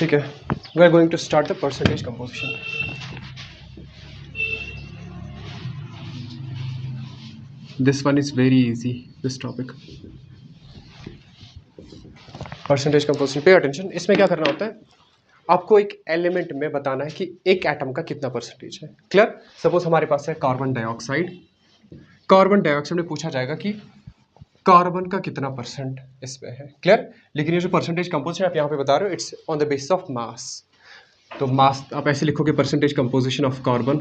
ठीक है, we are going to start the percentage composition. This one is very easy, this topic percentage composition. Pay attention. इसमें क्या करना होता है, आपको एक एलिमेंट में बताना है कि एक एटम का कितना परसेंटेज है. क्लियर. सपोज हमारे पास है कार्बन डाइऑक्साइड. कार्बन डाइऑक्साइड में पूछा जाएगा कि कार्बन का कितना परसेंट इसमें है. क्लियर. लेकिन ये जो परसेंटेज कंपोजिशन आप यहाँ पे बता रहे हो, it's on the basis of mass. तो मास आप ऐसे लिखोगे, percentage composition of carbon,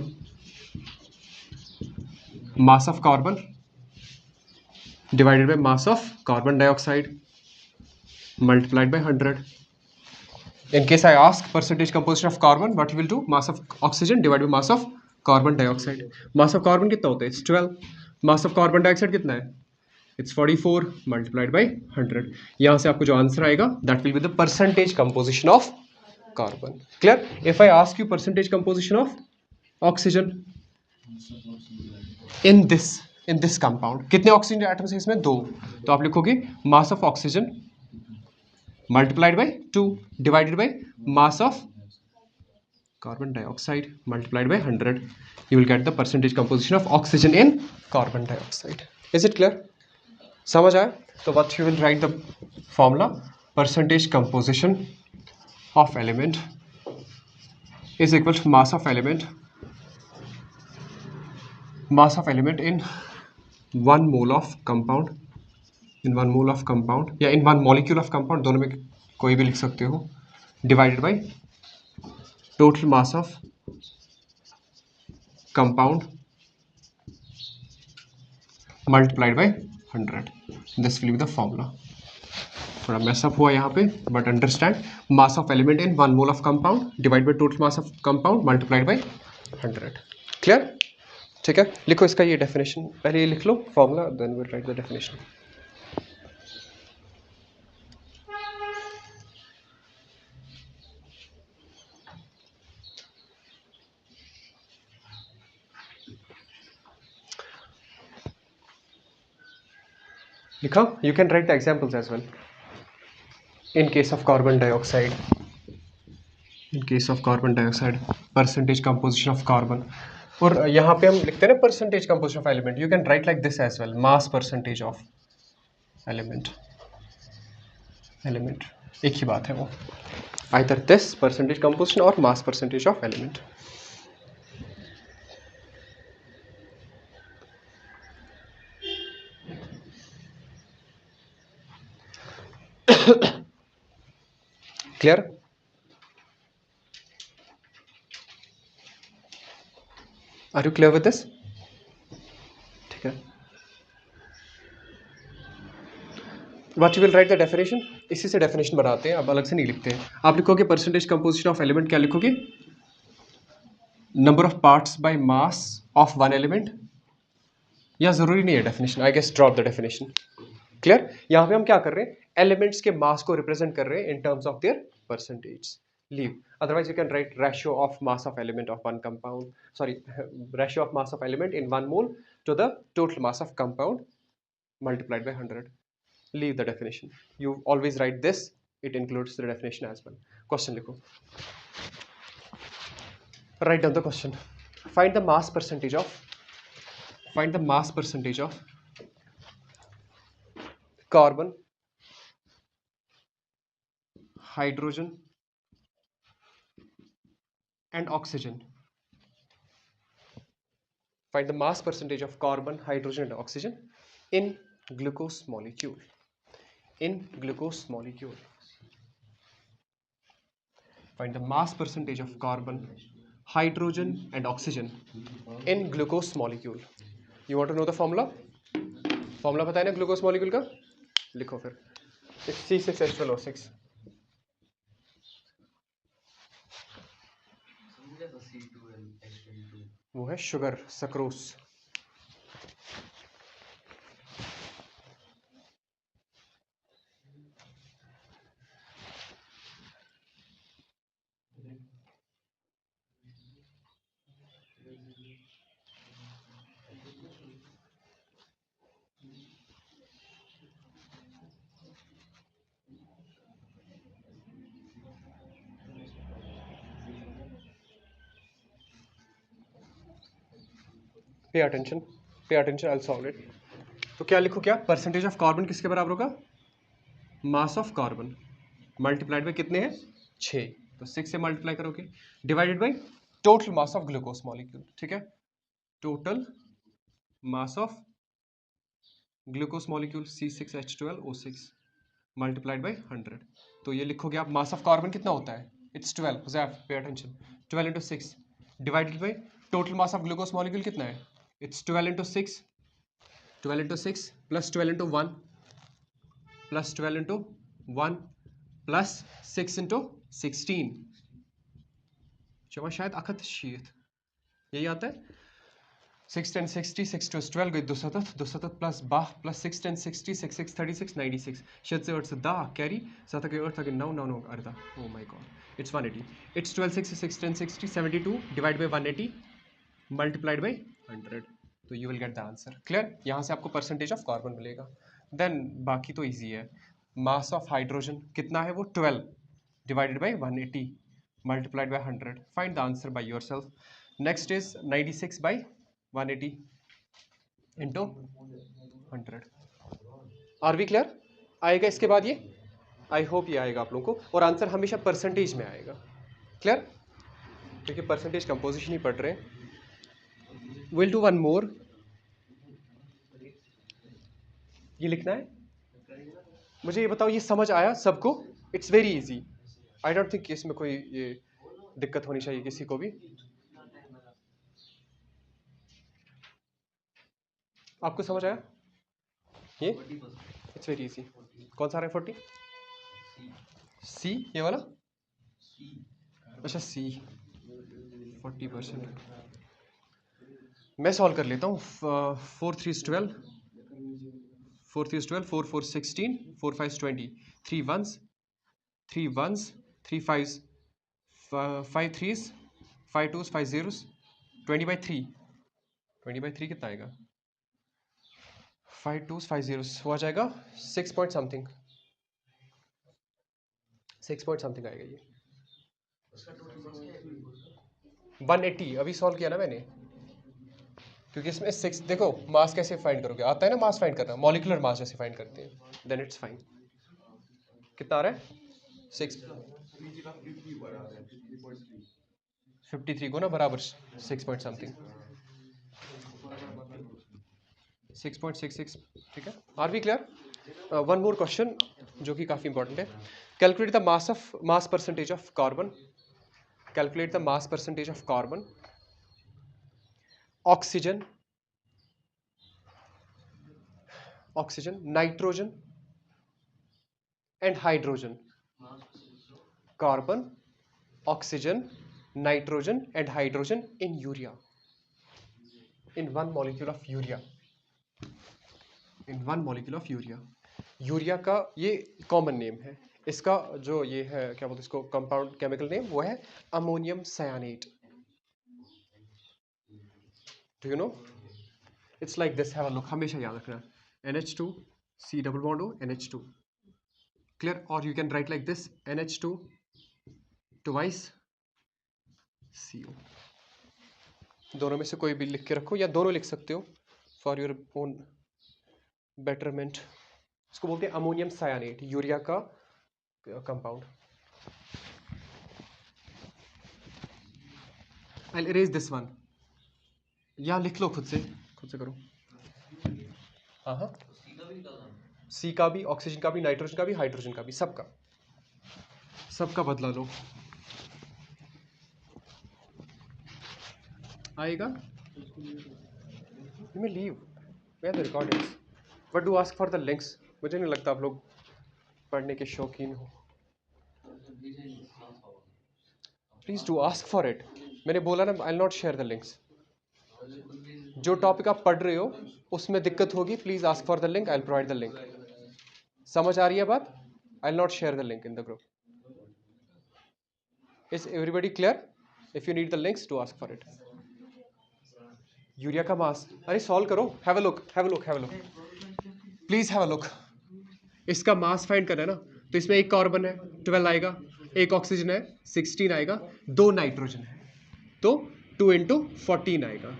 mass of carbon divided by mass of carbon dioxide multiplied by 100. In case I ask percentage composition of carbon, what you will do? Mass of oxygen divided by mass of carbon dioxide. Mass of carbon कितना होता है? It's 12. Mass of carbon dioxide कितना है? It's 44 multiplied by 100. यहाँ से आपको जो answer आएगा, that will be the percentage composition of carbon. Clear? If I ask you percentage composition of oxygen in this compound, कितने ऑक्सीजन एटम्स हैं इसमें? 2. तो आप लिखोगे mass of oxygen multiplied by 2 divided by mass of carbon dioxide multiplied by 100. You will get the percentage composition of oxygen in carbon dioxide. Is it clear? समझ आया? तो what you will write the formula? Percentage composition of element is equal to mass of element in 1 mole of compound, in 1 mole of compound या in 1 molecule of compound, दोनों में कोई भी लिख सकते हो, divided by total mass of compound multiplied by 100. This will be the formula. थोड़ा mess up हुआ यहाँ पे, but understand. Mass of element in 1 mole of compound divide by total mass of compound multiplied by 100. Clear. ठीक है, लिखो इसका ये definition. पहले ये लिख लो formula, then will write the definition. लिखा. You can write the examples as well. In case of carbon dioxide, percentage composition of carbon. और यहाँ पे हम लिखते हैं ना percentage composition of element. You can write like this as well. Mass percentage of element. एक ही बात है वो. Either this percentage composition or mass percentage of element. Clear? Are you clear with this? ठीक है. What you will write the definition? इसी से definition बनाते हैं, अब अलग से नहीं लिखते हैं. आप लिखोगे percentage composition of element. क्या लिखोगे? Number of parts by mass of one element. या जरूरी नहीं है definition. I guess drop the definition. Clear. यहाँ पे हम क्या कर रहे हैं, एलिमेंट्स के मास को रिप्रेजेंट कर रहे हैं in terms of their percentage. Leave. Otherwise you can write ratio of mass of element of one compound, sorry, ratio of mass of element in 1 mole to the total mass of compound multiplied by 100. Leave the definition. You always write this. It includes the definition as well. Question लिखो. Write down the question. Find the mass percentage of carbon, hydrogen and oxygen. Find the mass percentage of carbon, hydrogen and oxygen in glucose molecule. Find the mass percentage of carbon, hydrogen and oxygen in glucose molecule. You want to know the formula? Formula पता है ना glucose molecule का? लिखो फिर. It's C6H12O6. वो है sugar, sucrose. Pay attention, I solve it. तो क्या लिखो, क्या परसेंटेज ऑफ कार्बन किसके बराबर होगा, mass of carbon multiplied by कितने हैं 6, तो 6 से मल्टीप्लाई करोगे, divided by total mass of glucose molecule, ठीक है, total mass of glucose molecule C6H12O6 multiplied by 100। तो ये लिखोगे आप, मास ऑफ कार्बन कितना होता है, it's 12, Huzaif pay attention, 12 into 6 divided by total mass of glucose molecule कितना है, it's 12 into 6, 12 into 6 plus 12 into 1 plus 12 into 1 plus 6 into 16, चलो शायद अखत शीत, यही आता है 6 10 60, 6 2 12 गई 277 प्लस 12 प्लस 6 10 60, 6 6 36 96, शेद से 8 से 10 कैरी 7 के 8 के 9 9 9 अर्धा, oh my God it's 180, it's 12 6 6 10 60 72 divide by 180 multiplied by 100, तो you will get the answer. Clear, यहाँ से आपको परसेंटेज ऑफ कार्बन मिलेगा। देन बाकी तो ईजी है, मास ऑफ हाइड्रोजन कितना है, वो 12 divided by 180 multiplied by 100, find the answer by yourself. Next is 96 by 180 into 100। Are we clear, आएगा इसके बाद ये, आई होप ये आएगा आप लोगों को, और आंसर हमेशा परसेंटेज में आएगा। क्लियर, क्योंकि परसेंटेज कंपोजिशन ही पढ़ रहे हैं। विल डू वन मोर, ये लिखना है, मुझे ये बताओ ये समझ आया सबको, it's very easy, I don't think इसमें कोई ये दिक्कत होनी चाहिए किसी को भी। आपको समझ आया ये, इट्स वेरी इजी। कौन सा आ रहा है 40, सी ये वाला, अच्छा सी 40%, मैं सॉल्व कर लेता हूँ। 4 3 12, 4 3 12, 4 4 16, 4 5 20, 3 1s, 3 1s, 3 5s, 5 3s, 5 2s, 5 0s, 20 by 3, 20 by 3 कितना आएगा, 5 2s 5 0s, वो आ जाएगा 6 पॉइंट समथिंग, 6 पॉइंट समथिंग आएगा ये। 180 अभी सॉल्व किया ना मैंने, क्योंकि इसमें 6, देखो मास कैसे फाइंड करोगे, आता है ना मास फाइंड करना, मॉलिक्यूलर मास जैसे फाइंड करते हैं, देन इट्स फाइन। कितना आ रहा है 6, 53 को ना बराबर 6 पॉइंट समथिंग, 6.66, ठीक है। Are we clear, one more question जो कि काफ़ी इंपॉर्टेंट है, calculate the mass percentage of carbon, calculate the mass percentage of carbon, oxygen, nitrogen and hydrogen, carbon, oxygen, nitrogen and hydrogen in urea, in one molecule of urea, in one molecule of urea. Urea का ये common name है, इसका जो ये है क्या बोलते हैं इसको, कंपाउंड केमिकल नेम वो है ammonium cyanate. Do you know, it's like this, have a look, हमेशा याद रखना, NH2 C double bond O NH2, clear, और you can write like this NH2 twice CO, दोनों में से कोई भी लिख के रखो या दोनों लिख सकते हो फॉर योर ओन बेटरमेंट। इसको बोलते हैं अमोनियम सायानेट, यूरिया का compound. I erase this one, या लिख लो खुद से करो। हाँ हाँ, सी का भी, ऑक्सीजन का भी, नाइट्रोजन का भी, हाइड्रोजन का भी, सबका बदला लो, आएगा। You may leave where the recordings, but do ask for the links। मुझे नहीं लगता आप लोग पढ़ने के शौकीन हो, please do ask for it. मैंने बोला ना, I will not share the links. जो टॉपिक आप पढ़ रहे हो उसमें दिक्कत होगी, please ask for the link, I will provide the link. समझ आ रही है बात, I will not share the link in the group. Is everybody clear? If you need the links to ask for it. Urea का mass, अरे solve करो, have a look, please have a look. इसका mass find करना है ना, तो इसमें एक कार्बन है 12 आएगा, एक ऑक्सीजन है 16 आएगा, 2 नाइट्रोजन है तो 2 × 14 आएगा।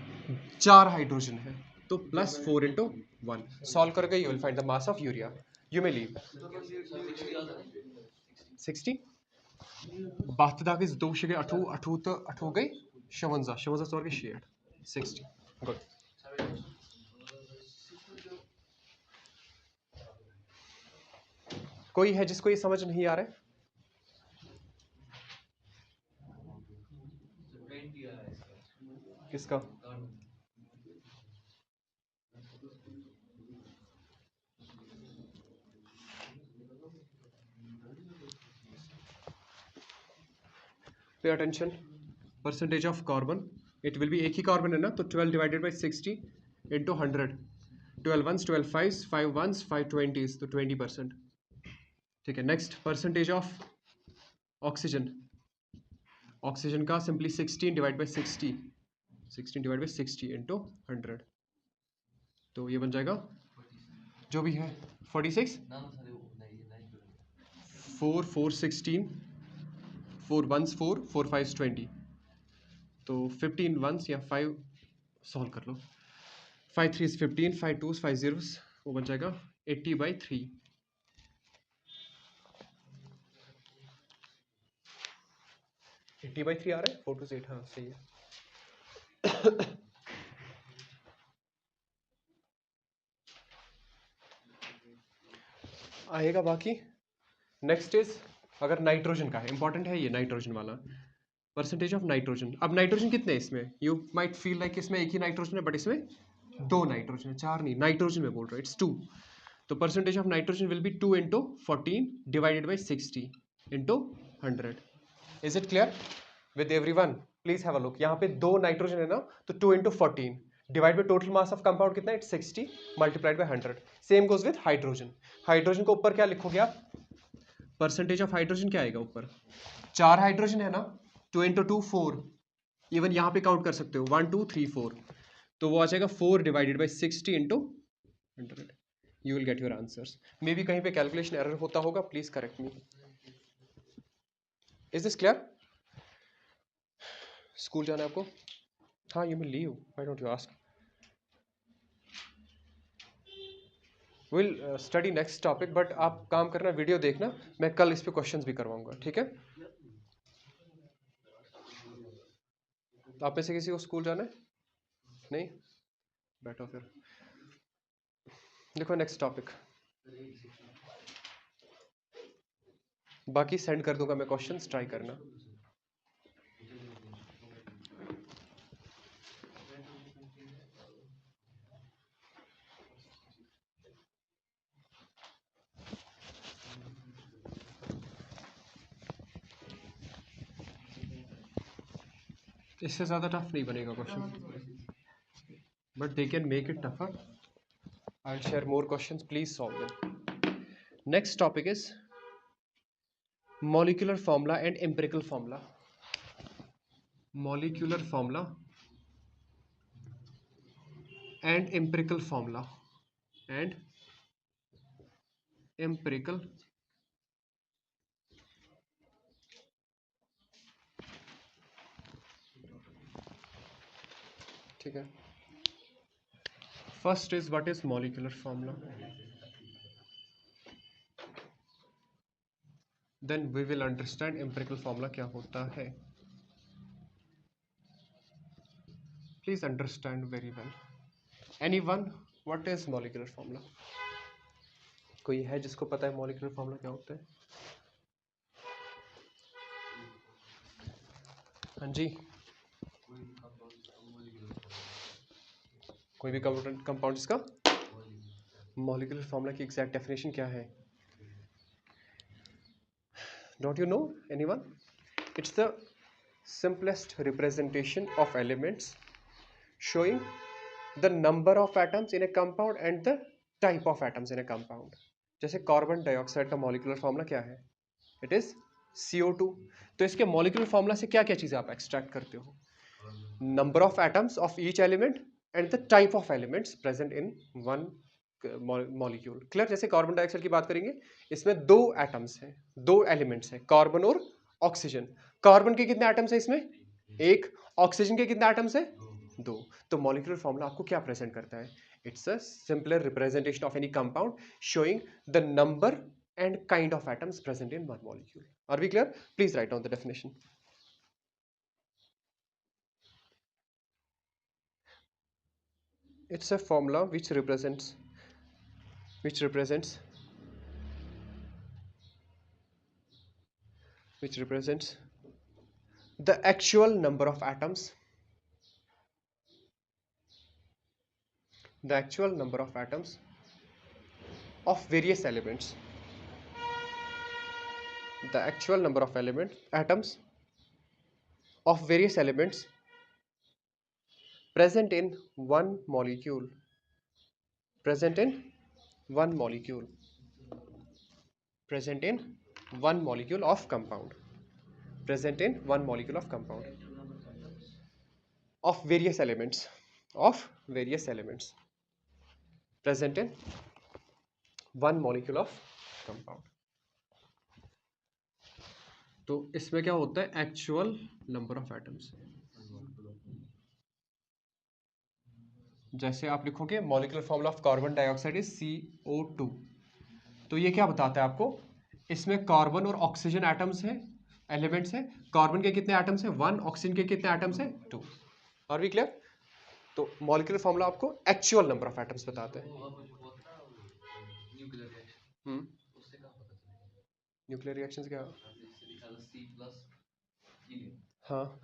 4 हाइड्रोजन है, तो +4 × 1 सॉल्व करके you will find the mass of urea. You may leave 60 बात दाग इज 2 शिगे 8 तो 8 गई 57 सॉरी शेड 60 गुड. कोई है जिसको ये समझ नहीं आ रहा है? किसका? Pay attention. Percentage of carbon, it will B एक ही कार्बन है ना, तो 12 divided by 60 into 100. 12 1s 12 5s 5 1s 5 20s, तो 20%. ठीक है. Next percentage of oxygen. Oxygen का सिंपली 16 डिवाइड बाई 60 इंटू 100, तो ये बन जाएगा जो भी है 46. 4 4 16 4 1s 4 4 5s 20, तो 15 1s या 5 सॉल्व कर लो. 5 3s 15 5 2s 5 0s, वो बन जाएगा 80/3. 80/3 आ रहा है. 4 2 8, हाँ सही है. आएगा बाकी. नेक्स्ट इज अगर नाइट्रोजन का है, इंपॉर्टेंट है ये नाइट्रोजन वाला. Percentage of nitrogen. अब नाइट्रोजन कितने हैं इसमें? यू माइट फील लाइक इसमें एक ही नाइट्रोजन है, बट इसमें 2 नाइट्रोजन है, 4 नहीं. नाइट्रोजन में बोल रहा है, इट्स 2. तो percentage of nitrogen will be 2 × 14 divided by 60 × 100. Is it clear with everyone? Please have a look. यहाँ पे 2 नाइट्रोजन है ना, तो 2 × 14 divide by total mass of compound कितना है? It's 60 multiplied by 100. Same goes with hydrogen. Hydrogen को ऊपर क्या लिखोगे आप? परसेंटेज ऑफ हाइड्रोजन क्या आएगा ऊपर? 4 हाइड्रोजन है ना, 2 × 2 4. इवन यहाँ पे काउंट कर सकते हो 1 2 3 4, तो वो आ जाएगा 4 divided by 60 × 100. You will get your answers. May be कहीं पे कैलकुलेशन एरर होता होगा, please correct me. Is this clear? School जाना है आपको? हाँ, you may leave. Why don't you ask? Will study next topic, but आप काम करना, वीडियो देखना. मैं कल इस पे क्वेश्चंस भी करवाऊंगा, ठीक है? आप में से किसी को स्कूल जाना है? नहीं? बैठो फिर. देखो नेक्स्ट टॉपिक, बाकी सेंड कर दूंगा मैं क्वेश्चंस, ट्राई करना. इससे ज़्यादा टफ नहीं बनेगा question, but they can make it tougher. I will share more questions, please solve them. Next topic is molecular formula and empirical formula. Molecular formula and empirical formula and empirical ठीक है. First is what is molecular formula, then we will understand empirical formula क्या होता है. Please understand very well. Anyone, what is molecular formula? कोई है जिसको पता है molecular formula क्या होता है? हाँ जी. कोई भी कंपाउंड इसका molecular formula की एग्जैक्ट डेफिनेशन क्या है? Don't you know anyone? It's the simplest representation of elements showing the number of atoms in a compound and the type of atoms in a compound. जैसे carbon dioxide का molecular formula क्या है? It is CO2. तो इसके molecular formula से क्या क्या चीजें आप एक्सट्रैक्ट करते हो? Number of atoms of each element and the type of elements present in one molecule. Clear? जैसे कार्बन डाइऑक्साइड की बात करेंगे, इसमें 2 एटम्स हैं, 2 एलिमेंट्स हैं, कार्बन और ऑक्सीजन. कार्बन के कितने एटम्स हैं इसमें? 1. ऑक्सीजन के कितने एटम्स हैं? 2। तो मॉलिक्यूलर फॉर्मूला आपको क्या प्रेजेंट करता है? It's a simpler representation of any compound showing the number and kind of atoms present in one molecule. Are we clear? Please write down the definition. It's a formula which represents the actual number of atoms, of various elements, the actual number of atoms of various elements present in one molecule, present in one molecule of compound, present in one molecule of compound, of various elements present in one molecule of compound. तो इसमें क्या होता है? Actual number of atoms. जैसे आप लिखोगे molecular formula of carbon dioxide is CO2, तो ये क्या बताता है आपको? इसमें कार्बन और ऑक्सीजन एटम्स है, एलिमेंट्स है। कार्बन के कितने एटम्स है? 1। ऑक्सीजन के कितने एटम्स है? 2। Are we clear? तो मॉलिक्यूलर फॉर्मूला आपको एक्चुअल नंबर ऑफ एटम्स बताते हैं। न्यूक्लियर रिएक्शंस क्या? हाँ,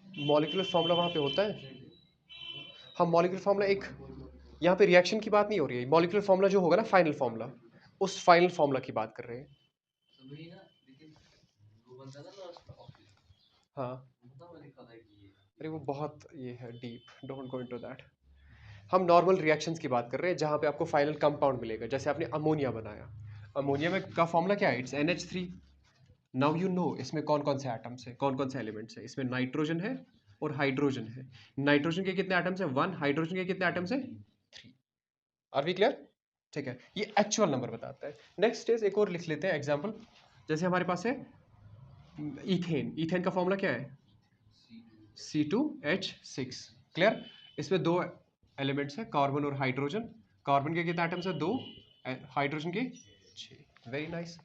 मॉलिक्यूलर फॉर्मूला वहां पे होता है। हाँ, मॉलिक्यूलर फॉर्मूला एक, यहाँ पे रिएक्शन की बात नहीं हो रही है। मॉलिक्यूलर फॉर्मूला जो होगा ना, फाइनल फॉर्मूला, उस फाइनल फॉर्मूला की बात कर रहे हैं। हाँ, अरे वो बहुत ये है deep, don't go into that. हम नॉर्मल रिएक्शंस की बात कर रहे हैं जहाँ पे आपको फाइनल कंपाउंड मिलेगा। जैसे आपने अमोनिया बनाया, अमोनिया में का फॉर्मूला क्या है? It's NH3। Now you know इसमें कौन कौन से एटम्स है, कौन कौन से एलिमेंट्स है। इसमें नाइट्रोजन है और हाइड्रोजन है। नाइट्रोजन के कितने एटम्स है? 1। हाइड्रोजन के कितने एटम्स है? 3। Are we clear? ठीक है, ये एक्चुअल नंबर बताता है। नेक्स्ट इज एक और लिख लेते हैं एग्जांपल। जैसे हमारे पास है इथेन। इथेन का फॉर्मूला क्या है? C2H6। क्लियर? इसमें 2 एलिमेंट्स है, कार्बन और हाइड्रोजन। कार्बन के कितने एटम्स है? 2। हाइड्रोजन के 6। Very nice.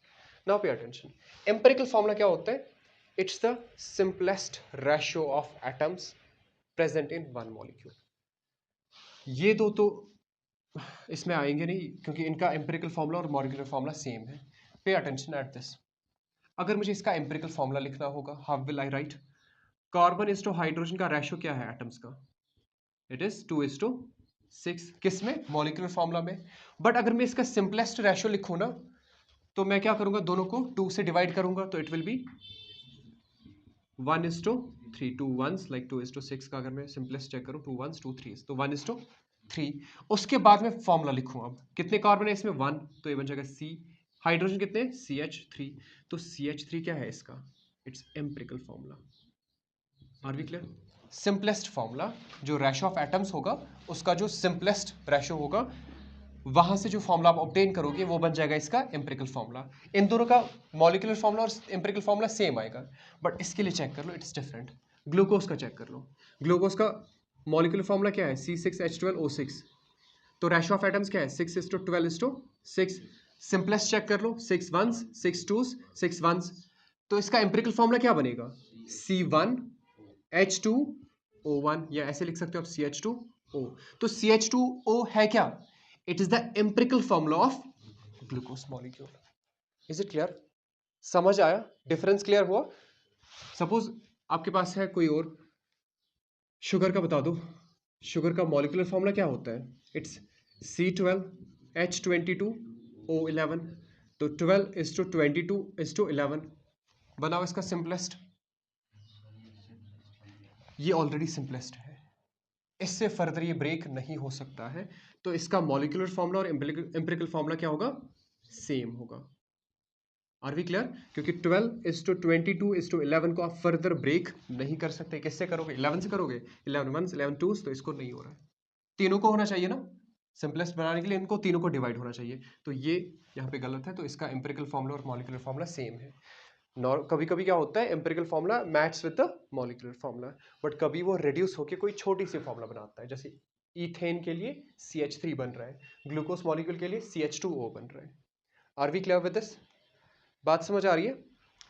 Now pay attention. Empirical formula क्या होता है? It's the simplest ratio of atoms present in one molecule. ये दो तो इसमें आएंगे नहीं क्योंकि इनका एम्पिरिकल फॉर्मूला और मॉलिक्यूलर फॉर्मूला सेम है। Pay attention at this. अगर मुझे इसका एम्पिरिकल फॉर्मूला लिखना होगा, how will I write? Carbon is to hydrogen का रेशियो क्या है एटम्स का? It is 2:6। किस में? मॉलिक्यूलर फॉर्मूला में। बट अगर मैं इसका सिंपलेस्ट रेशियो लिखूं ना, तो मैं क्या करूंगा? दोनों को 2 से डिवाइड करूंगा, तो it will B 1:3। 2 1s, like 2:6 का अगर मैं सिंपलेस्ट चेक करूं, 2 1s 2 3s, तो 1:3। उसके बाद में फॉर्मूला लिखूं। अब कितने कार्बन है इसमें? 1, तो ये बन जाएगा C। हाइड्रोजन कितने? CH3। तो CH3 क्या है इसका? It's empirical formula. Are we clear? Simplest formula, जो रेशियो ऑफ एटम्स होगा उसका जो सिंपलेस्ट रेशियो होगा, वहां से जो फॉर्मूला आप ऑब्टेन करोगे वो बन जाएगा इसका एम्पिरिकल फॉर्मूला। इन दोनों का मॉलिक्यूलर फॉर्मूला और एम्पिरिकल फॉर्मूला सेम आएगा, बट इसके लिए चेक कर लो, इट्स डिफरेंट। ग्लूकोज का चेक कर लो। ग्लूकोज का मॉलिक्यूलर फॉर्मूला क्या है? C6H12O6। तो रेशियो ऑफ एटम्स क्या है? 6:12:6। सिंपलेस्ट चेक कर लो, 6 1s 6 2s 6 1s। तो इसका एम्पिरिकल फॉर्मूला क्या बनेगा? C1H2O1, या ऐसे लिख सकते हो आप CH2O। तो CH2O है क्या? It is the empirical formula of glucose molecule. Is it clear? समझ आया? डिफरेंस क्लियर हुआ? सपोज आपके पास है कोई और, शुगर का बता दो। शुगर का मॉलिक्यूलर फॉर्मूला क्या होता है? It's C12H22O11। तो 12:22:11। बनाओ इसका सिंपलेस्ट। ये ऑलरेडी सिंपलेस्ट है, इससे फर्दर ये ब्रेक नहीं हो सकता है। तो इसका मॉलिक्यूलर फॉर्मूला और एम्पिरिकल फॉर्मूला क्या होगा? सेम होगा। Are we clear? क्योंकि 12:22:11 को आप फर्दर ब्रेक नहीं कर सकते। किससे करोगे? 11 से करोगे। 11 1s 11 2s, तो इसको नहीं हो रहा है। तीनों को होना चाहिए ना, सिंपलेस्ट बनाने के लिए इनको तीनों को डिवाइड होना चाहिए। तो ये यहाँ पे गलत है, तो इसका एम्पिरिकल फॉर्मूला और मॉलिक्यूलर फॉर्मूला सेम है। कभी कभी क्या होता है, empirical formula match with the molecular formula, but कभी वो रिड्यूस होकर कोई छोटी सी फॉर्मूला बनाता है, जैसे इथेन के लिए CH3 बन रहा है, ग्लूकोज मॉलिक्यूल के लिए CH2O बन रहा है। Are we clear with this? बात समझ आ रही है?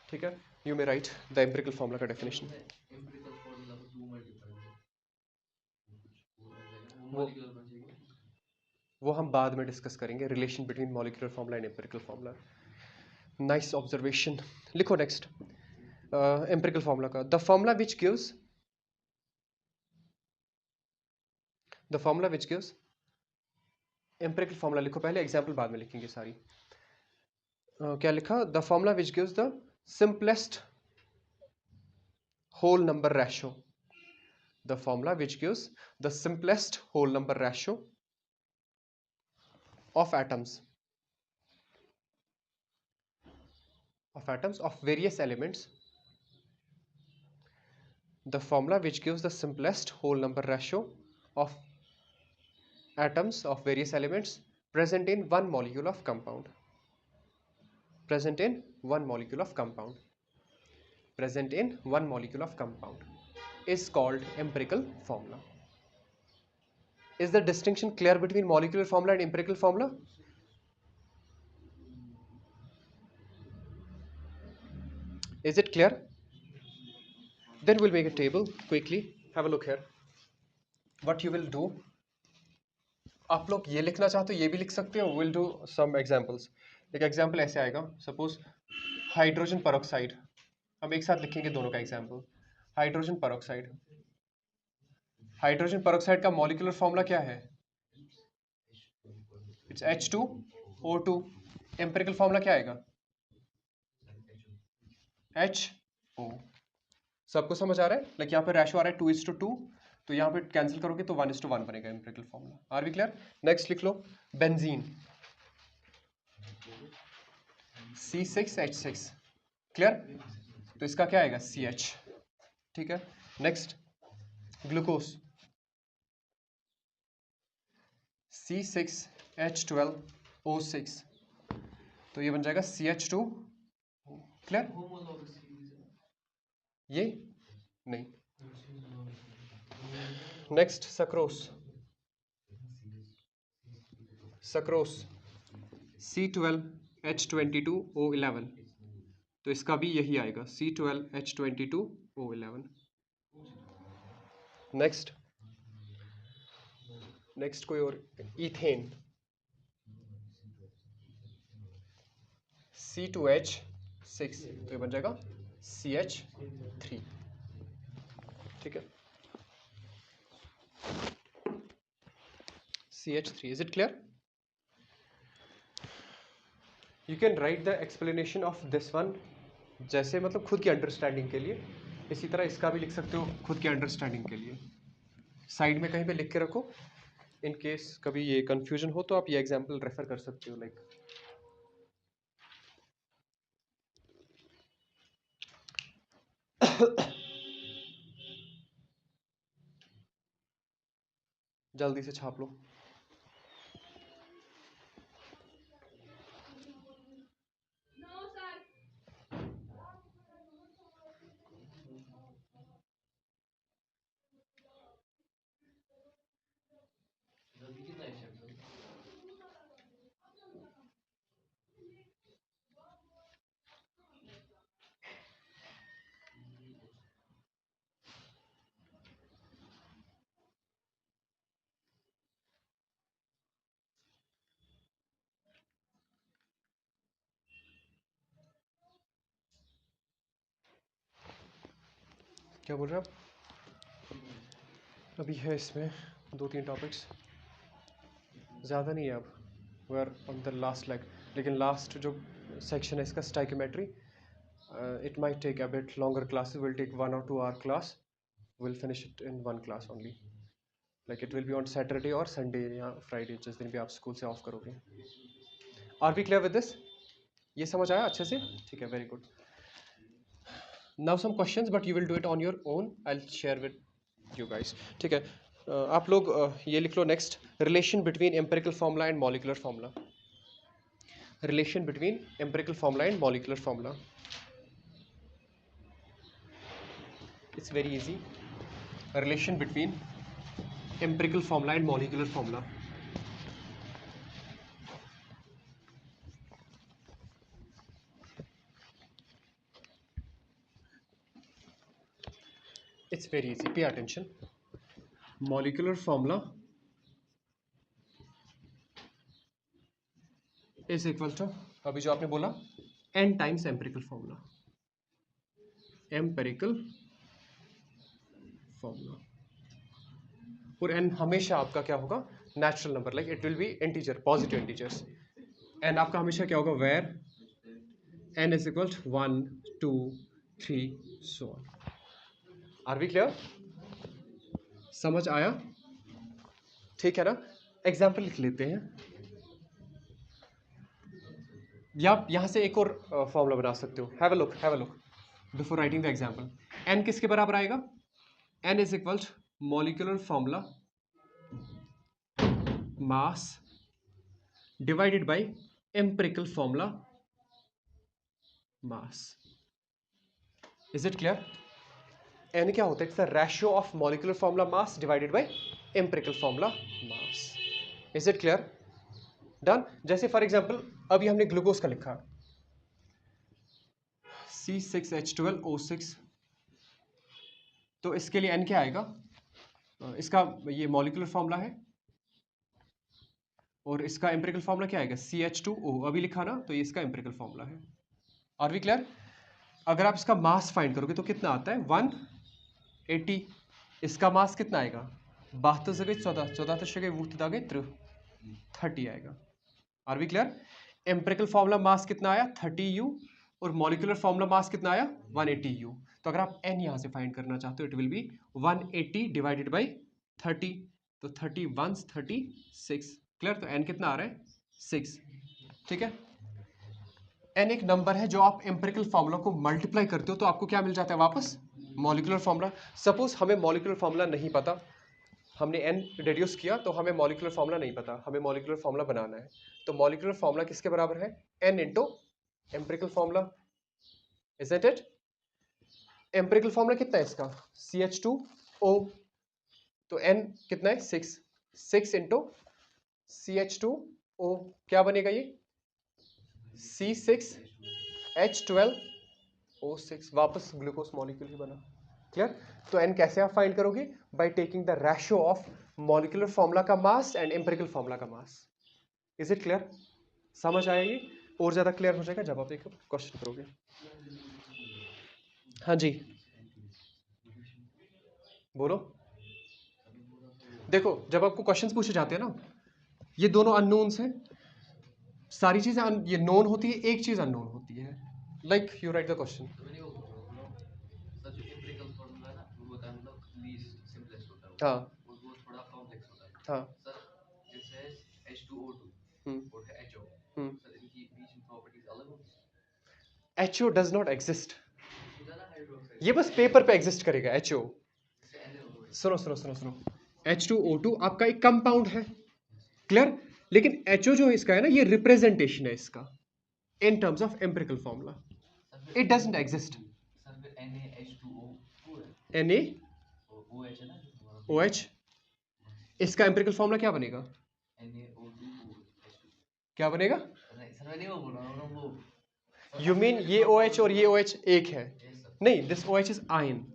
ठीक है, you may write the empirical formula का डेफिनेशन। वो हम बाद में डिस्कस करेंगे, relation between molecular formula and empirical formula. Nice observation. लिखो नेक्स्ट एम्पिरिकल फॉर्मूला का, the formula which gives empirical formula लिखो पहले, एग्जाम्पल बाद में लिखेंगे सारी। क्या लिखा? The formula which gives the simplest whole number ratio, the formula which gives the simplest whole number ratio of atoms of various elements, the formula which gives the simplest whole number ratio of atoms of various elements present in one molecule of compound, present in one molecule of compound, present in one molecule of compound is called empirical formula. Is the distinction clear between molecular formula and empirical formula? Is it clear? Then we'll make a table quickly. Have a look here. What you will do, आप लोग ये लिखना चाहते हो ये भी लिख सकते हो. We'll do some examples. एक एग्जाम्पल ऐसे आएगा, सपोज हाइड्रोजन पेरोक्साइड, हम एक साथ लिखेंगे दोनों का example. Hydrogen peroxide, hydrogen peroxide का मॉलिक्यूलर फॉर्मूला क्या है? It's H2O2. एम्पिरिकल फॉर्मूला क्या आएगा? HO. सबको समझ आ रहा है? लाइक यहाँ पे रेशो आ रहा है 2:2, तो यहाँ पे कैंसिल करोगे तो 1:1 बनेगा empirical formula. Are we clear? Next लिख लो बेंजीन, C6H6. क्लियर? तो इसका क्या आएगा? CH. ठीक है. नेक्स्ट ग्लूकोज, C6H12O6, तो ये बन जाएगा CH2. क्लियर? ये नहीं. नेक्स्ट सक्रोस, सक्रोस C12H22O11, तो इसका भी यही आएगा C12H22O11. नेक्स्ट कोई और, इथेन C2H6, तो ये बन जाएगा CH3. ठीक है, CH3. Is it clear? You can write the explanation of this one, जैसे मतलब खुद की अंडरस्टैंडिंग के लिए. इसी तरह इसका भी लिख सकते हो खुद की अंडरस्टैंडिंग के लिए. साइड में कहीं पे लिख के रखो, इन केस कभी ये कंफ्यूजन हो तो आप ये एग्जांपल रेफर कर सकते हो. लाइक जल्दी से छाप लो. क्या बोल रहे हैं आप? अभी है इसमें 2-3 टॉपिक्स, ज़्यादा नहीं है. अब we are on the last leg, लेकिन लास्ट जो सेक्शन है इसका stoichiometry, it might take a bit longer classes, will take 1 or 2 hour class, we'll finish it in one class only, like it will be on Saturday or Sunday या Friday, जिस दिन भी आप school से of करोगे. Are we clear with this? ये समझ आया अच्छे से? ठीक है, very good. Now some questions, but you will do it on your own. I'll share with you guys. ठीक है, आप लोग ये लिख लो next, relation between empirical formula and molecular formula. Relation between empirical formula and molecular formula. It's very easy. A relation between empirical formula and molecular formula. It's very easy. Pay attention. Molecular formula is equal to, अभी जो आपने बोला, n times empirical formula. Empirical formula. और n हमेशा आपका क्या होगा? Natural number, like it will be integer, positive integers. n आपका हमेशा क्या होगा? Where n is equal to 1 2 3 so on. Are we clear? समझ आया? ठीक है ना? एग्जाम्पल लिख लेते हैं, या आप यहां से एक और फॉर्मूला बना सकते हो. Have a look before writing the example. n किसके बराबर आएगा? n is equal to molecular formula mass divided by empirical formula mass. Is it clear? n क्या होता है? It's the ratio of molecular formula mass divided by empirical formula mass. Is it clear? Done. जैसे for example अभी हमने glucose का लिखा C6H12O6, तो इसके लिए n क्या आएगा? इसका ये मॉलिक्यूलर फॉर्मूला है और इसका एम्पिरिकल फॉर्मूला क्या आएगा? CH2O. अभी लिखा ना, तो ये इसका एम्पिरिकल फॉर्मूला है. Are we clear? अगर आप इसका मास फाइंड करोगे तो कितना आता है? 180. इसका मास कितना आएगा? 72 से गई 14, 14 से गई 30 आएगा. Are we clear? Empirical formula mass कितना आया? 30U. और मॉलिक्यूलर फॉर्मूला मास कितना आया? 180U. तो अगर आप n यहां से फाइंड करना चाहते हो, it will B 180 divided by 30. तो 30 1 36. क्लियर? तो n कितना आ रहा है? 6. ठीक है? n एक नंबर है जो आप एम्पिरिकल फॉर्मूला को मल्टीप्लाई करते हो तो आपको क्या मिल जाता है वापस? Molecular formula. सपोज हमें मॉलिक्यूलर फॉर्मूला नहीं पता, हमने n रिड्यूस किया तो हमें मॉलिक्यूलर फॉर्मूला नहीं पता, हमें मॉलिक्यूलर फॉर्मूला बनाना है. तो मॉलिक्यूलर फॉर्मूला किसके बराबर है? n into empirical formula. Isn't it? Empirical formula कितना है इसका? CH2O. तो n कितना है? 6. 6 इंटू CH2O क्या बनेगा ये? C6H12O6. वापस ग्लूकोज मॉलिक्यूल ही बना. क्लियर? तो n कैसे आप फाइंड करोगे? By taking the ratio of molecular formula का मास एंड एम्पिरिकल फॉर्मूला का मास. Is it clear? समझ आया ये? और ज्यादा क्लियर हो जाएगा जब आप एक क्वेश्चन करोगे. हाँ जी बोलो. देखो, जब आपको क्वेश्चंस पूछे जाते हैं ना, ये दोनों अननोन्स हैं. सारी चीजें ये नोन होती है, एक चीज अननोन होती है. Like you right the question. हाँ हाँ. HO does not exist. ये बस पेपर पे एग्जिस्ट करेगा. HO, सुनो सुनो सुनो सुनो, H2O2 आपका एक कंपाउंड है. क्लियर? लेकिन HO जो इसका है ना, ये रिप्रेजेंटेशन है इसका इन terms of empirical formula. It doesn't exist. NaOH, इसका एम्पिरिकल फॉर्मूला क्या बनेगा? क्या बनेगा? यू मीन ये OH और ये OH एक है? नहीं, दिस OH इज आयन.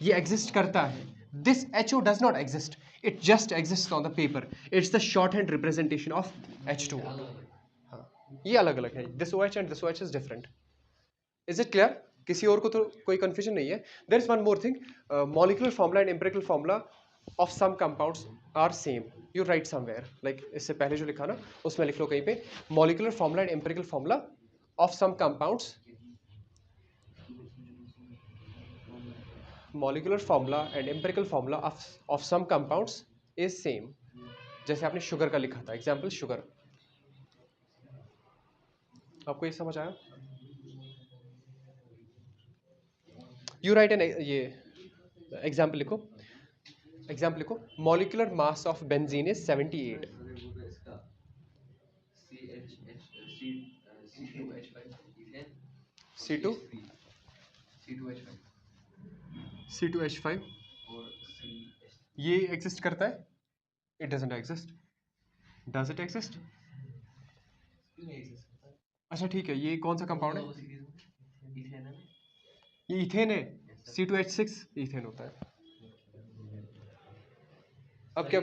ये एग्जिस्ट करता है. This HO does not exist. It just exist on the paper. It's the short hand representation of H2O2. हाँ, ये अलग अलग है. This OH and this OH is different. Is it clear? किसी और को तो कोई कंफ्यूजन नहीं है? There is one more thing. Molecular formula and empirical formula of some compounds are same. You right somewhere, like इससे पहले जो लिखा ना, उसमें लिख लो कहीं पे, molecular formula and empirical formula of some compounds. Molecular formula and empirical formula of some compounds is same. जैसे आपने शुगर का लिखा था, एग्जाम्पल शुगर. आपको ये समझ आया? यू राइट एन, ये एग्जाम्पल लिखो. एग्जाम्पल लिखो. Molecular mass of benzene is 78. C2. C2H5 ये एग्जिस्ट करता है? It doesn't exist. Does it exist? अच्छा ठीक है, ये कौन सा कंपाउंड है? ये इथेन है। C2H6 इथेन होता है। अब क्या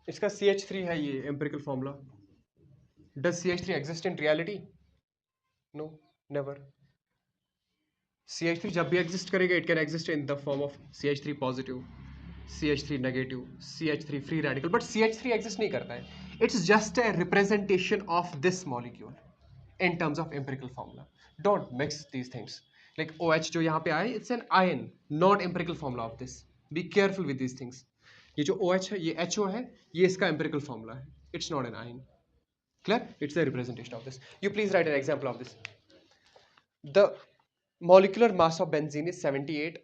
इसका CH3 है, ये empirical formula. Does CH3 exist in reality? No, never. CH3 जब भी एग्जिस्ट करेगा it can exist in the form of CH3 positive, CH3 negative, CH3 free radical, but CH3 exist नहीं करता है। It's just a representation of this molecule in terms of empirical formula. Don't mix these things. Like OH जो यहाँ पे आए, it's an ion, not empirical formula of this. Be careful with these things. ये जो OH है, ये HO है, ये इसका empirical formula है. It's not an ion. Clear? It's a representation of this. You please write an example of this. The molecular mass of benzene is 78.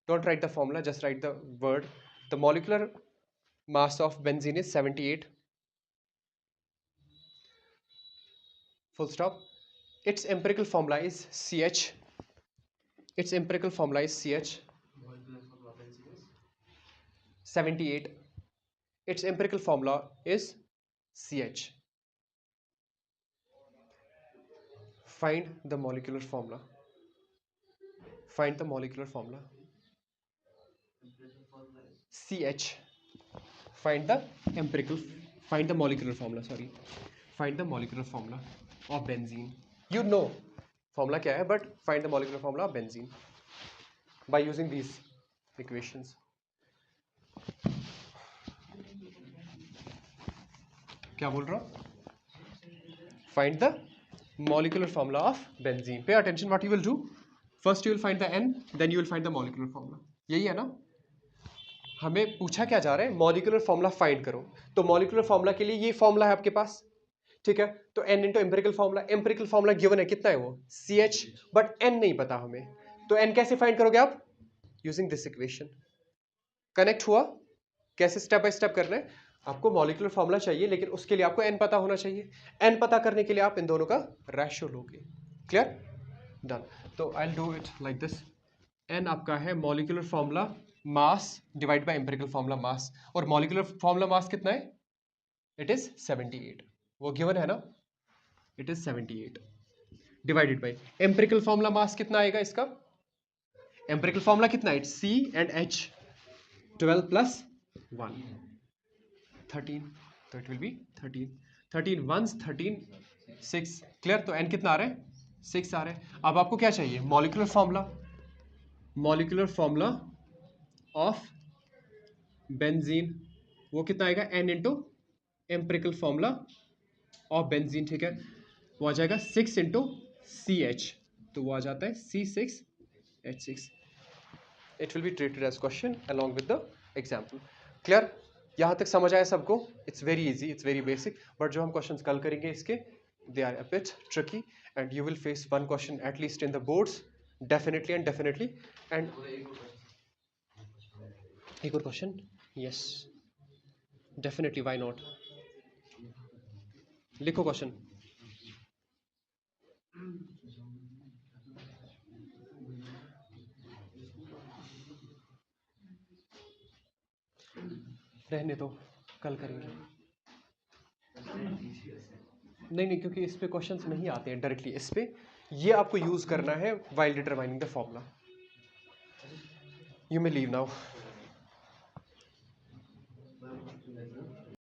Don't write the formula, just write the word. The molecular mass of benzene is 78. Full stop. Its empirical formula is CH. Its empirical formula is CH. 78. Its empirical formula is CH. Find the molecular formula. Find the molecular formula. CH. Find the empirical. Find the molecular formula. Sorry. Find the molecular formula of benzene. You know formula क्या है, but find the molecular formula of benzene by using these equations. क्या बोल रहा हूँ? Find the molecular formula of benzene. Pay attention what you will do. First you will find the N, then you will find the molecular formula. यही है ना? हमें पूछा क्या जा रहा है? मॉलिक्यूलर फॉर्मूला फाइंड करो। तो मॉलिक्यूलर फॉर्मूला के लिए ये फॉर्मूला है आपके पास, ठीक है? तो N into empirical formula, empirical formula given है, कितना है वो? CH, बट N नहीं पता हमें। तो N कैसे फाइंड करोगे आप? Using this equation. कनेक्ट हुआ? कैसे स्टेप बाय स्टेप करना है? आपको मॉलिक्यूलर फॉर्मूला चाहिए, लेकिन उसके लिए आपको N पता होना चाहिए। N पता करने के लिए आप इन दोनों का रेशियो लोगे। क्लियर? डन। तो I will do it like this. N आपका है molecular formula mass divide by empirical formula मास, और मॉलिक्यूलर फॉर्मूला मास कितना है? It is 78। वो गिवन है ना? It is 78 divided by empirical formula mass कितना आएगा इसका? एम्पिरिकल फॉर्मूला कितना है? C and H 12 plus 1 13, तो it will B 13 ones 13 6। Clear? तो N कितना आ रहा है? 6 आ रहा है। अब आपको क्या चाहिए? मॉलिक्यूलर फॉर्मूला ऑफ बेंजीन, वो कितना आएगा? N into empirical formula of benzene, ठीक है? वो आ जाएगा 6 इंटू CH, तो वो आ जाता है C6H6। It will be treated as question along with the example. Clear? यहाँ तक समझ आया सबको? It's very easy, it's very basic, but जो हम क्वेश्चंस कल करेंगे इसके, they are a bit tricky and you will face one question at least in the boards, definitely and definitely. And एक और question? Yes definitely, why not? लिखो question. रहने दो, कल करेंगे। नहीं, क्योंकि इस पे क्वेश्चंस नहीं आते हैं डायरेक्टली इस पे, ये आपको यूज करना है while determining the formula. You may leave now.